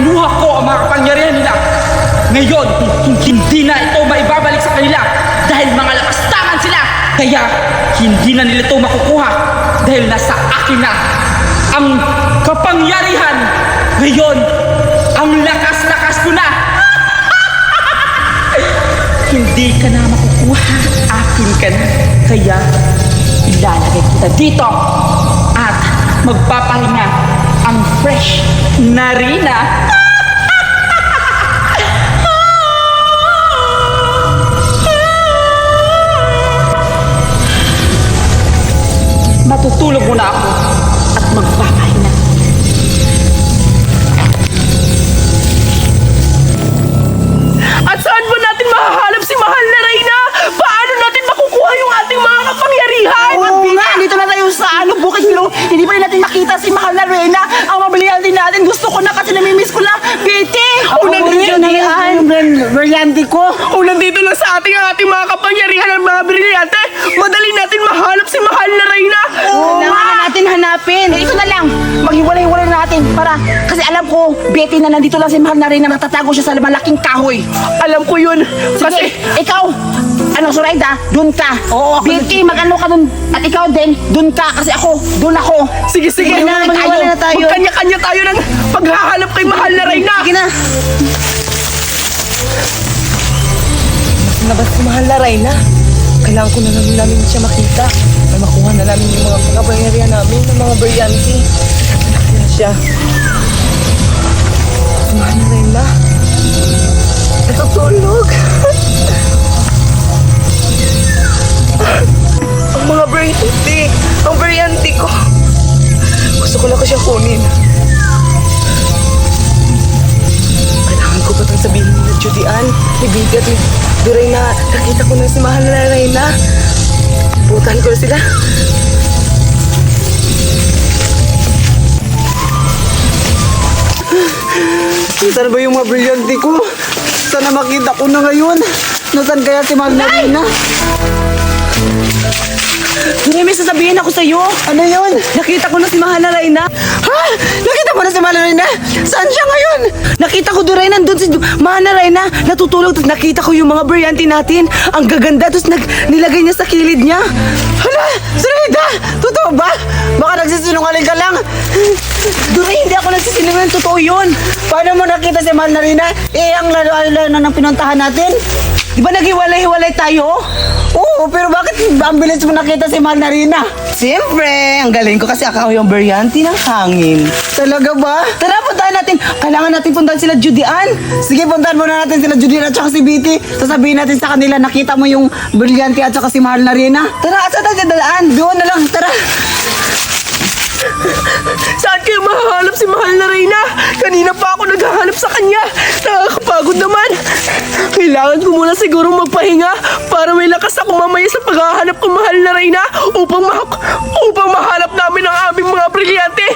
kinuha ko ang mga kapangyarihan nila. Ngayon, hindi na ito maibabalik sa kanila dahil mga lakastangan sila. Kaya, hindi na nila ito makukuha dahil nasa akin na ang kapangyarihan. Ngayon, ang lakas-lakas ko na. Hindi ka na makukuha. Akin ka na. Kaya, ilalagay kita dito at magpapahinga ang fresh na Rina. Matutulog muna ako at magpapahinga. At saan ba natin mahahanap si mahal na Reyna? Paano natin makukuha yung ating mga kapangyarihan? Oo nga, dito na tayo sa Bukid Blue. Hindi pa rin natin makita si mahal na Reyna. Ang mabilihan din natin. Gusto ko na kasi namimiss ko na. Betty! nandito na yan. Brilyante ko. Kung nandito na sa ating ang ating mga kapangyarihan at mga brilyante, madali natin mahanap si mahal na Reyna. Kailangan na natin hanapin. Ito na lang. Maghiwalay-hiwalay natin para kasi alam ko, Betty na nandito lang si mahal na Reyna, natatago siya sa malaking kahoy. Alam ko yun. Sige, Kasi ikaw, Zoraida, dun ka. Oo, ako Betty, mag-ano ka dun. At ikaw din, dun ka. Kasi ako, dun ako. sige, Sige na, maghiwalay na tayo. Magkanya-kanya tayo ng paghahanap kay mahal na Reyna. Sige na. Nabas si mahal na Reyna. Kailangan ko na namin siya makita. Ay makuha na namin yung mga kapangyarihan namin, ng mga brilyante. Nakita siya. Si mahal na Reyna. Natutulog. Ang mga brilyante. Ang brilyante ko. Gusto ko lang ko siya kunin. Kailangan ko ba itong sabihin ni Judy Ann, ni Betty at ni Reyna, nakita ko na si mahal na Reyna. Butan ko na sila. Saan ba yung mga brilyante ko? Sana makita ko na ngayon. Nasaan kaya si mahal na Reyna? May sasabihin ako sa'yo. Ano yun? Nakita ko na si mahal na Reyna. Ha? Nakita mo na si mahal na Reyna? Saan siya ngayon? Nakita ko doon rin, nandun si mahal na Reyna. Natutulog, tapos nakita ko yung mga brilyante natin. Ang gaganda, tapos nilagay niya sa kilid niya. Hala! Zoraida! Totoo ba? Baka nagsisinungaling ka lang. Duray, hindi ako nagsisinungaling, totoo yun. Paano mo nakita si mahal na Reyna? Eh, ang lalo-lalo na ng pinuntahan natin. Di ba naghiwalay-hiwalay tayo? Oo, pero bakit ang bilis mo nakita si mahal na Reyna? Siyempre, ang galing ko kasi ako yung brilyante ng hangin. Talaga ba? Tara, puntahan natin. Kailangan natin puntahan sila Judy Ann. Sige, puntahan muna natin sila Judy at saka si Betty. Sasabihin natin sa kanila, nakita mo yung brilyante at saka si mahal na Reyna. Tara, saan tayo dadaan? Doon na lang, tara. Saan kayo mahahanap si mahal na Reyna? Kanina pa ako naghahanap sa kanya. Nakakapagod naman. Kailangan ko muna siguro magpahinga para may lakas ako mamaya sa paghahanap ng mahal na Reyna upang mahanap namin ang aming mga brilyante.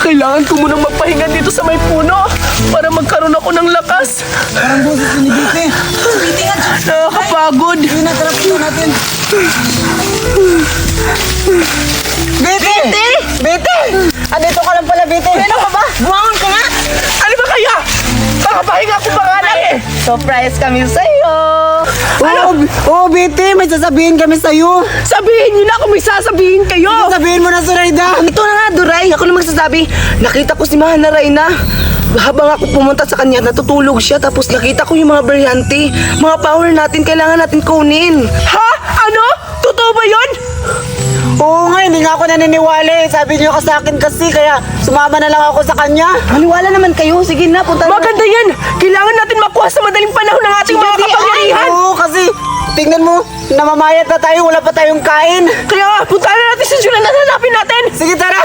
Kailangan ko munang magpahinga dito sa may puno para magkaroon ako ng lakas. Parang boses ni Betty. Nakakapagod. Yun na, tara, punta natin. Betty! Betty! Andito ka lang pala, Betty. Ano ka ba? Bumangon ka nga. Ano ba kaya? Kakapahinga ko pa nga lang eh. Surprise kami sa'yo. Oo, Betty, may sasabihin kami sa'yo. Sabihin niyo na kung may sasabihin kayo. Sabihin mo na, Zoraida. Ito na nga, Duray. Ako na magsasabi. Nakita ko si mahal na Reyna. Habang ako pumunta sa kanya, natutulog siya. Tapos nakita ko yung mga brilyante. Mga power natin, kailangan natin kunin. Ha? Ano? Totoo ba yun? Oo nga, hindi nga ako naniniwala eh. Sabi niyo ka sa akin kasi, kaya sumama na lang ako sa kanya. Maniwala naman kayo. Sige na, punta na. Maganda yan. Kailangan natin makuha sa madaling panahon ng ating mga kapangyarihan. Oo, kasi tingnan mo, namamayat na tayo, wala pa tayong kain. Kaya nga, punta na natin si Julian at hanapin natin. Sige, tara.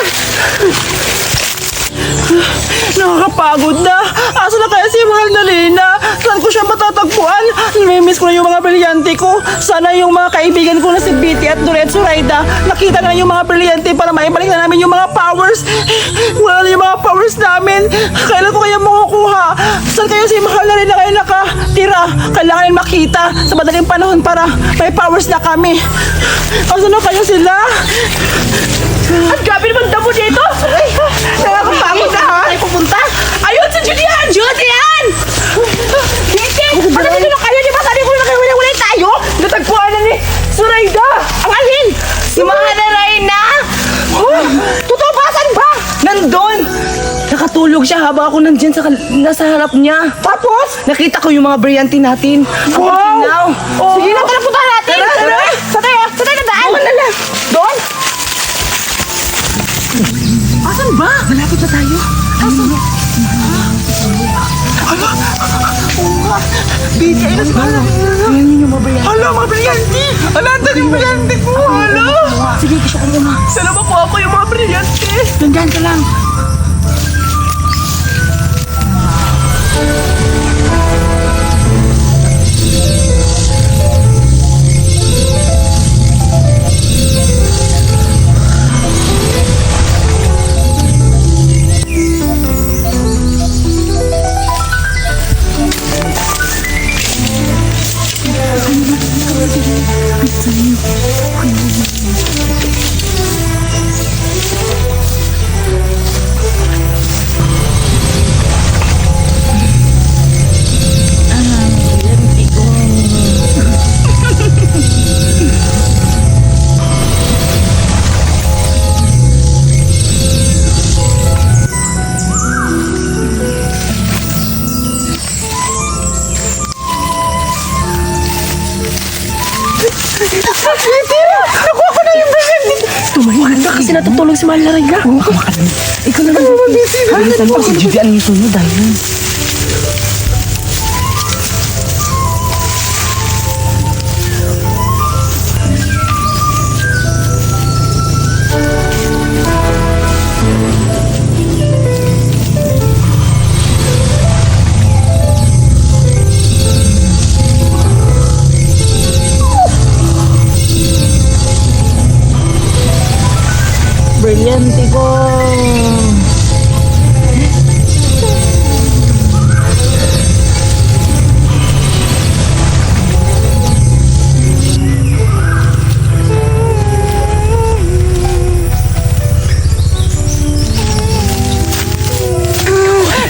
Nakakapagod na. Asa na kaya si mahal na Reyna? Saan ko siya matatagpuan? Namimiss ko na yung mga brilyante ko. Sana yung mga kaibigan ko na si Betty at Dorette Zoraida nakita na yung mga brilyante para maibalik na namin yung mga powers. Wala na yung mga powers namin. Kailan ko kaya makukuha? Saan kaya si mahal na Reyna kaya nakatira? Kailangan makita sa madaling panahon para may powers na kami. Asa na kaya sila? Ang gabi naman damo dito. Nakakapagod na ha. Tayo pupunta. Ayun! Zoraida! Ang alin? Si Mahana Reyna? Oh, totoo ba? Saan ba? Nandun! Nakatulog siya habang ako nandyan nasa harap niya. Tapos? Nakita ko yung mga brilyante natin. Wow! Now. Oh. Sige na, tara puntahan natin! Tara, tara. Sa tayo na daan! Doon? Asan ba? Malapit na tayo. Asan? Betty, ayun na si Mahal Narina. Hala, mga brilyante! Hala, andun yung brilyante ko! Hala! Sige, gusto ko muna. Sana ba po ako yung mga brilyante? Dandan ka lang. Tumayo ka kasi natutulog si Mahal Narina. Ikaw na lang. Bilisan mo si Judy ang sunod dahil. Brilyante ko.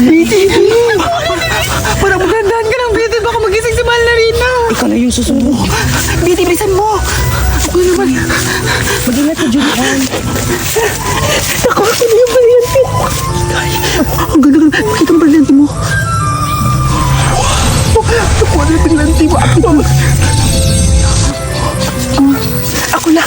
Betty! Parang magandaan ka ng Betty. Baka magising si Mahal Narina. Ikaw na yung susunod. Betty, bilisan mo! Ako naman. Mag-ingat ka, Judy. Ako na yung brilyante. Ang ganda. Makita ang brilyante mo. Ako na yung brilyante mo. Ako na.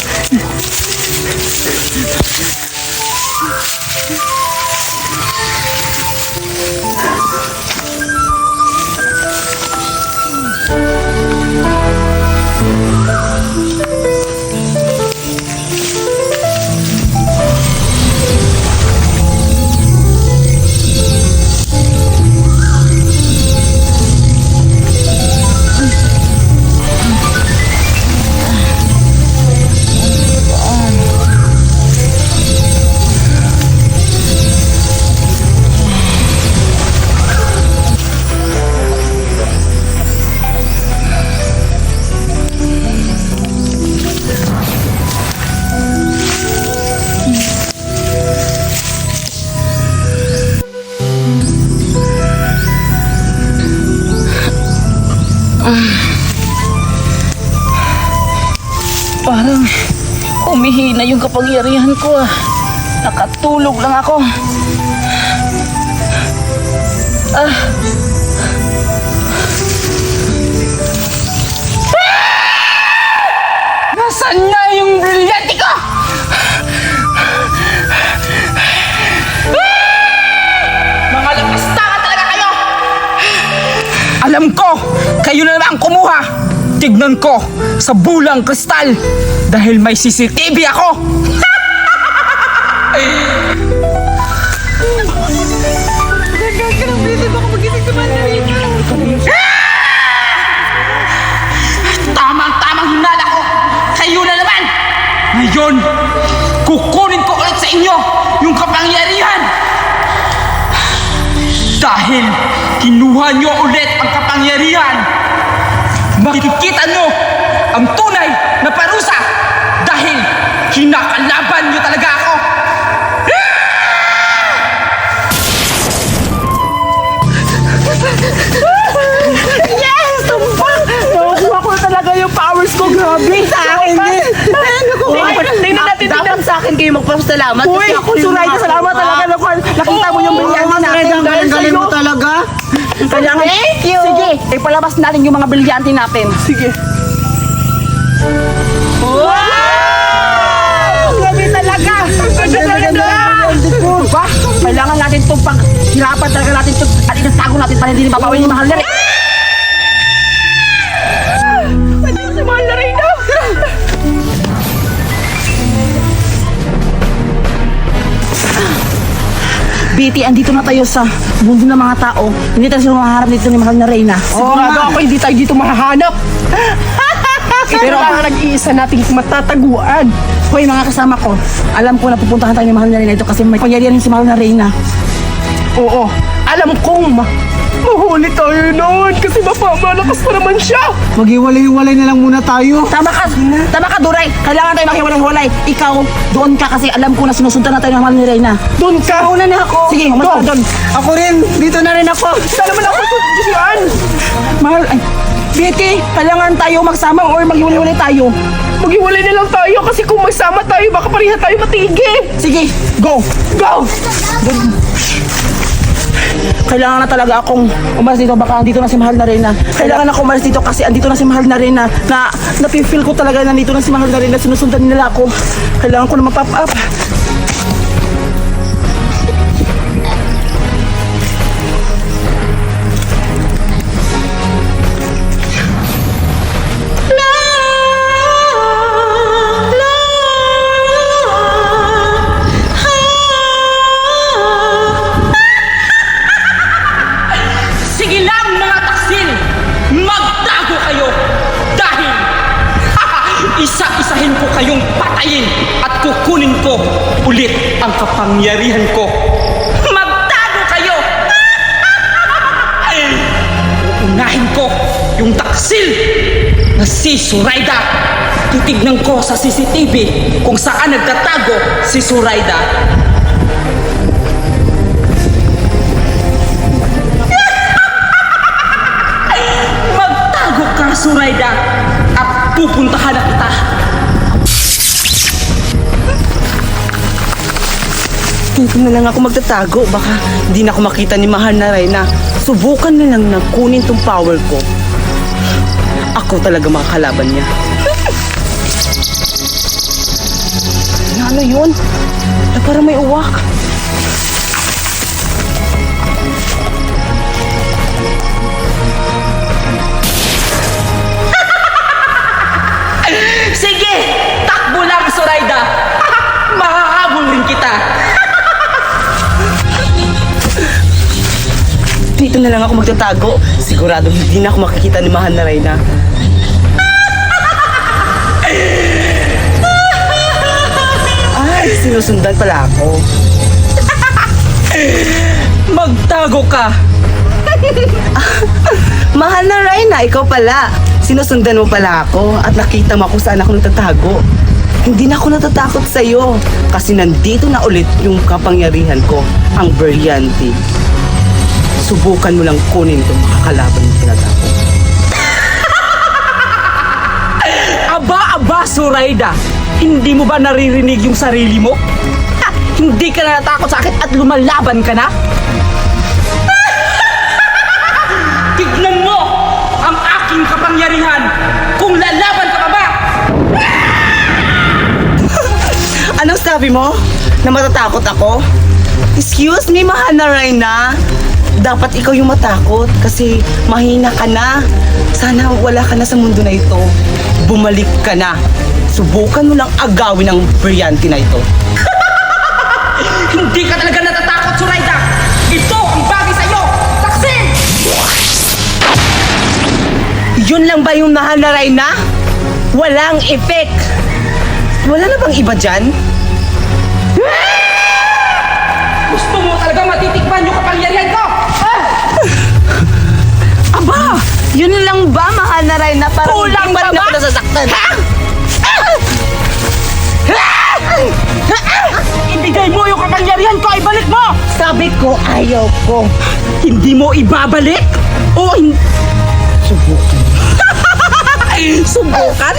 Parang humihina yung kapangyarihan ko ah. Nakatulog lang ako. Nasaan na yung brilyante ko? Mga lapastangan talaga kayo! Alam ko, kayo na naman ang kumuha. Tignan ko sa bulang kristal dahil may CCTV ako. Magandaan ka ng Betty. Baka magising si Mahal Narina. Tamang-tamang hinala ko. Kayo na naman. Ngayon, kukunin ko ulit sa inyo yung kapangyarihan. Dahil kinuha nyo ulit ang kapangyarihan, makikita nyo ang tunay na parusa dahil kinakalaban nyo talaga ako. Yes! Tumpang! Nakukuha ko na talaga yung powers ko. Grabe sa akin magpapasalamat Uy, kasi ako yung Zoraida, nakakuha. salamat talaga nakuha. Nakita mo yung brilyante natin dahil sa'yo. talaga. Kailangan, Thank you! Sige, ipalabas natin yung mga brilyante natin. sige. Grabe talaga! Ba? Kailangan natin itong paghirapan talaga natin ito at itatago natin para hindi mapawin ni Mahal na rin. Si Mahal na Reyna. Betty, andito na tayo sa mundo ng mga tao. Hindi tayo sila maharap dito ni Mahal na Reyna. Sigurado ako hindi tayo dito mahahanap. Pero ang nag-iisa nating matataguan. Hoy mga kasama ko, alam ko na pupuntahan tayo ni Mahal na Reyna ito kasi may pangyarihan si Mahal na Reyna. Oo, alam kong mahuli tayo noon kasi malakas pa naman siya. Maghiwalay-hiwalay na lang muna tayo. Tama ka Duray. Kailangan tayo makiwalay-hiwalay. Ikaw, doon ka kasi alam ko na sinusundan na tayo ng Mahal ni Reyna. Doon ka. Una na ako. Sige, umalis ka doon. Ako rin, dito na rin ako. Sana naman ako susundan. Mahal, ay, Betty, kailangan tayo magsama or maghiwalay-hiwalay tayo. Maghiwalay na lang tayo kasi kung magsama tayo, baka pareha tayo matigi. Sige, Go! Go! kailangan na talaga akong umalis dito. Baka andito na si Mahal na Reyna. Kailangan ako umalis dito kasi andito na si Mahal na Reyna. Na napifeel ko talaga na nandito na si Mahal na Reyna. Sinusundan nila ako. Kailangan ko na mag-pop up. Sige lang mga taksil! Magtago kayo! Dahil isa-isahin ko kayong patayin at kukunin ko ulit ang kapangyarihan ko. Magtago kayo! Uunahin ko yung taksil na si Zoraida. Titignan ko sa CCTV kung saan nagtatago si Zoraida. Magtago ka, Zoraida, at pupuntahan na kita. Dito na lang ako magtatago. Baka hindi na ako makita ni Mahal na Reyna. Subukan na lang na kunin tong power ko. Ako talaga makakalaban niya. Ano yun? Na parang may uwak. Sige, takbo lang, Zoraida. Mahahabol rin kita. Dito na lang ako magtatago. Sigurado hindi na ako makikita ni Mahal na Reyna. Ay, sinusundan pala ako. Magtago ka. Mahal na Reyna, ikaw pala. Sinusundan mo pala ako at nakita mo kung saan ako natatago. Hindi na ako natatakot sa'yo kasi nandito na ulit yung kapangyarihan ko, ang brilyante. Subukan mo lang kunin itong makakalaban ng tinatago. Aba, Zoraida. Hindi mo ba naririnig yung sarili mo? Ha, hindi ka na natakot sa akin at lumalaban ka na? Tignan mo ang aking kapangyarihan kung lalaban ka pa ba? Anong sabi mo? Na matatakot ako? Excuse me, Mahal na Reyna. Dapat ikaw yung matakot kasi mahina ka na. Sana wala ka na sa mundo na ito. Bumalik ka na. Subukan mo lang agawin ang brilyante na ito. Hindi ka talaga natatakot, Zoraida. Ito ang bagay sa'yo. Taksin! Yun lang ba yung Mahal na Reyna? Walang effect. Wala na bang iba dyan? Gusto mo talaga matitikman yung kapangyarihan ko? Aba! Yun lang ba, Mahal na Reyna? Parang Kulang hindi pa pa rin ba? ako nasasaktan. Ibigay mo yung kapangyarihan ko, ibalik mo! Sabi ko, ayaw ko. Hindi mo ibabalik? O hindi... Subukan. Subukan?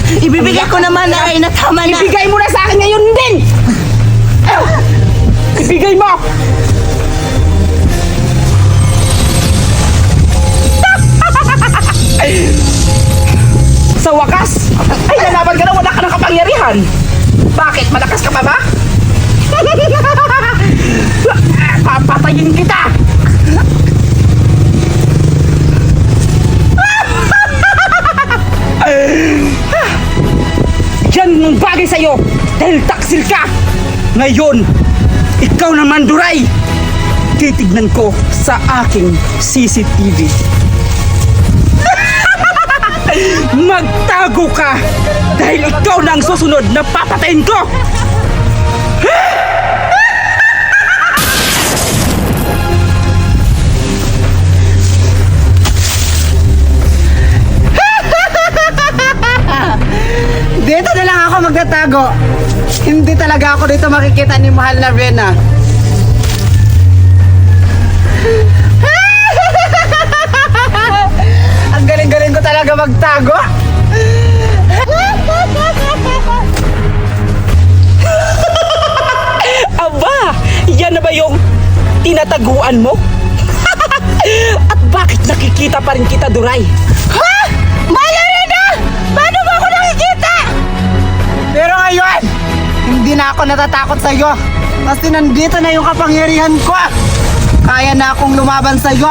Ibibigay ko na Mahal na Reyna. Tama na. Ibigay mo na sa akin ngayon din! Ibigay mo! Sa wakas, ay lalaban ka na, wala ka ng kapangyarihan. Bakit? Malakas ka pa ba? Papatayin kita! Yan ang bagay sa'yo dahil taksil ka! Ngayon, ikaw naman, Duray! Titignan ko sa aking CCTV. Magtago ka dahil ikaw na ang susunod na papatayin ko! Dito na lang ako magtatago. Hindi talaga ako dito makikita ni Mahal na Reyna. Ang galing-galing ko talaga magtago. Aba! Yan na ba yung tinataguan mo? At bakit nakikita pa rin kita, Duray? Ha? Mahal na Reyna! Paano ba ako nakikita? Pero ngayon, hindi na ako natatakot sa iyo. Kasi nandito na yung kapangyarihan ko. Kaya na akong lumaban sa iyo.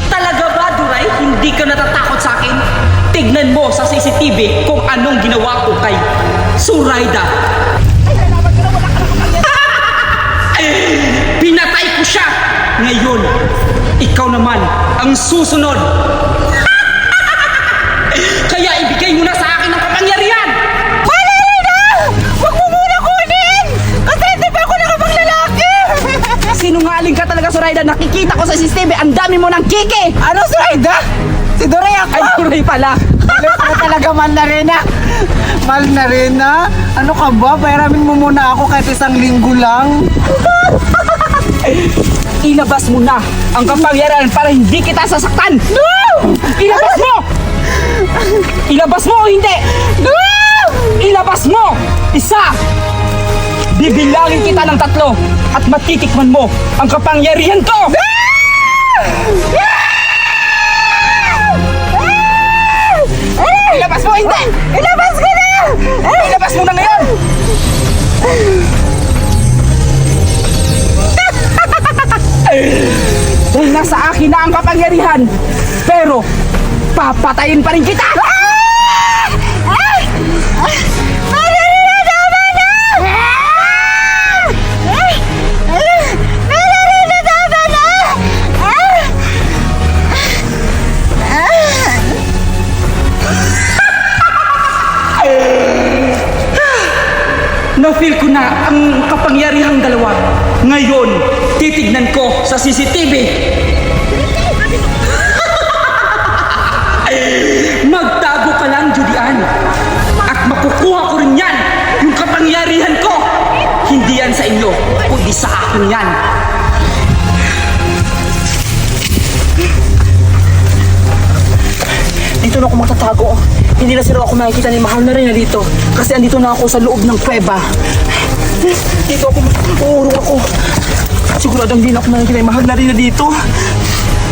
Talaga ba, Duray? Hindi ka natatakot sa akin? Tignan mo sa CCTV kung anong ginawa ko kay Zoraida. Pinatay ko siya! Ngayon, ikaw naman ang susunod. Kaya ibigay mo na sa akin ang kapangyarihan! Huwag mo muna kunin! Kasi hindi pa ako nakapaglalaki! Sinungaling ka talaga, Zoraida. Nakikita ko sa CCTV, ang dami mo ng kiki! Ano, Zoraida? Si Doray ako! Ay, Duray pala. Ano ka talaga, Mahal na Reyna? Mahal na Reyna? Ano ka ba? Bayaramin mo muna ako kahit 1 linggo lang. Ilabas mo na ang kapangyarihan para hindi kita sasaktan! No! Ilabas mo! Ilabas mo o hindi! No! Ilabas mo! Isa! Bibilangin kita ng 3 at matitikman mo ang kapangyarihan ko! Ilabas mo, hindi! Ilabas ko na! Ilabas mo na ngayon! Dahil nasa akin na ang kapangyarihan, pero papatayin pa rin kita! Na-feel ko na ang kapangyarihang dalawa. Ngayon, titignan ko sa CCTV. Magtago ka lang, Julian. At makukuha ko rin yan, yung kapangyarihan ko. Hindi yan sa inyo, kundi sa akin yan. Dito na ako magtatago. Hindi na sila ako makikita ni Mahal na Reyna dito. Kasi andito na ako sa loob ng kuweba. Dito ako, uurong ako. Siguradong hindi na ako makikita ni Mahal na Reyna dito.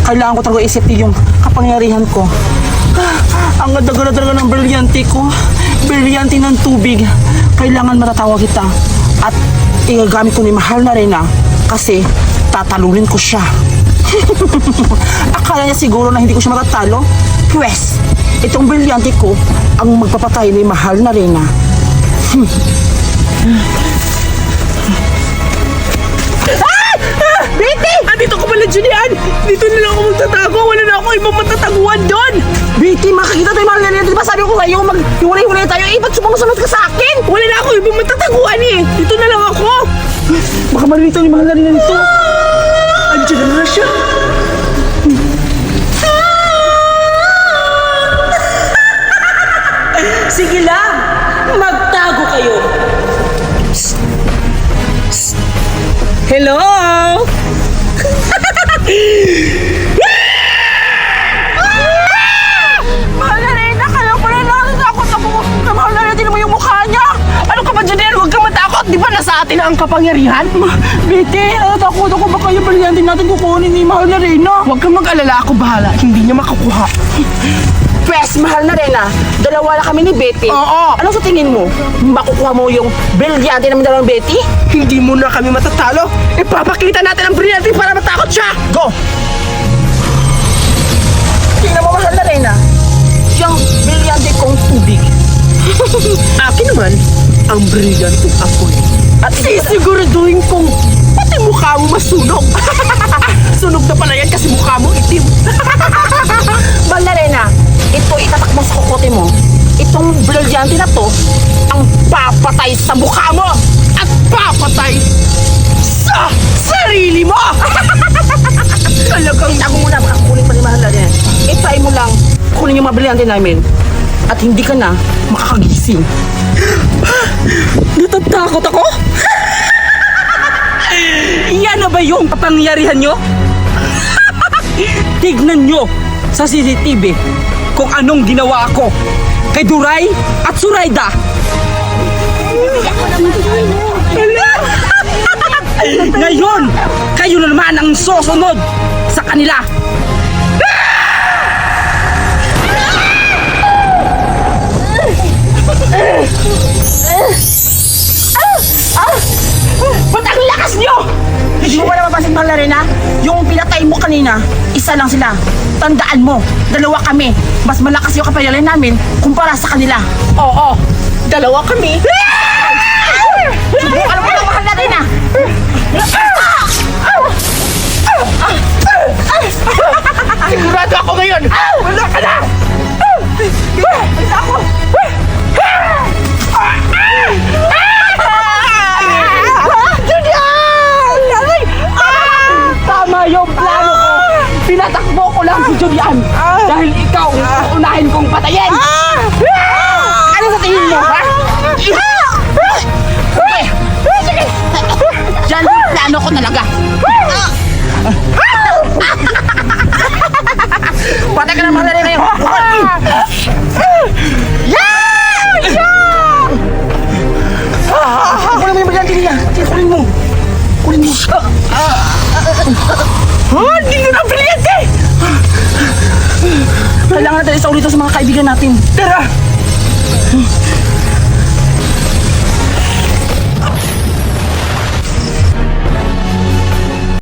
Kailangan ko talaga isipin yung kapangyarihan ko. Ang ganda-ganda talaga ng brilyante ko. Brilyante ng tubig. Kailangan matatawag kita. At igagamit ko ni Mahal na Reyna kasi tatalunin ko siya. Akala niya siguro na hindi ko siya matatalo? Pwes, itong brilyante ko ang magpapatay ni Mahal na Reyna. Betty! Andito ko pala, Julian! Dito na lang ako magtatago. Wala na ako ibang matataguan doon! Betty, makakita tayo Mahal na Reyna. Di ba sabi ko kayo maghiwalay-hiwalay tayo? Eh, ba't sumunod ka sa akin? Wala na ako ibang matataguan eh! Dito na lang ako! Baka malilito ni Mahal na Reyna nito. Andiyan na nga siya! Sige lang, magtago kayo. Hello! Mahal sa atin ang kapangyarihan? Betty, natatakot ako baka yung brilyante natin kukunin ni Mahal na Reyna. Huwag kang mag-alala, ako bahala. Hindi niya makukuha. Pwes, mahal na rin ah. Dalawa na kami ni Betty. Oo. Ano sa tingin mo? Makukuha mo yung brilyante namin dalawang Betty? Hindi mo na kami matatalo. Ipapakita natin ang brilyante para matakot siya. Go! Tingnan mo, mahal na rin ah. Yung brilyante kong tubig. Akin naman, ang brilyante apoy. At Sisiguraduhin kong pati mukha mo masunog. Sunog na pala yan kasi mukha mo itim. mahal na rin ah. Ito itatak mo sa kukote mo. Itong brilyante na to ang papatay sa mukha mo. At papatay sa sarili mo. Talagang ako muna, baka kunin pa ni mahal na rin. I-try mo lang kunin yung mga brilyante namin. At hindi ka na makakagising. Natatakot ako? Yan na ba yung kapangyarihan nyo? Tignan nyo sa CCTV kung anong ginawa ko kay Duray at Suraida. Ngayon, kayo na naman ang susunod sa kanila. Ba't ang lakas nyo? Hindi mo ba napapansin, mahal na rin ha? Yung pinatay mo kanina, isa lang sila. Tandaan mo, dalawa kami. Mas malakas yung kapangyarihan namin kumpara sa kanila. Oo, dalawa kami. Subukan mo lang, mahal na rin ha? Sigurado ako ngayon. Wala ka na. Ako! Tama yung plano ko. Pinatakbo ko lang si Julian dahil ikaw unahin kong patayin. Ano sa tingin mo, ha? Okay. Sige. Diyan yung plano ko talaga. Patay ka na, mahal na rin ngayon. Kunin mo yung brilyante nila. Kunin mo. Kunin mo. Hindi ko na brilyante. Kailangan natin isa ulit sa mga kaibigan natin. Tara.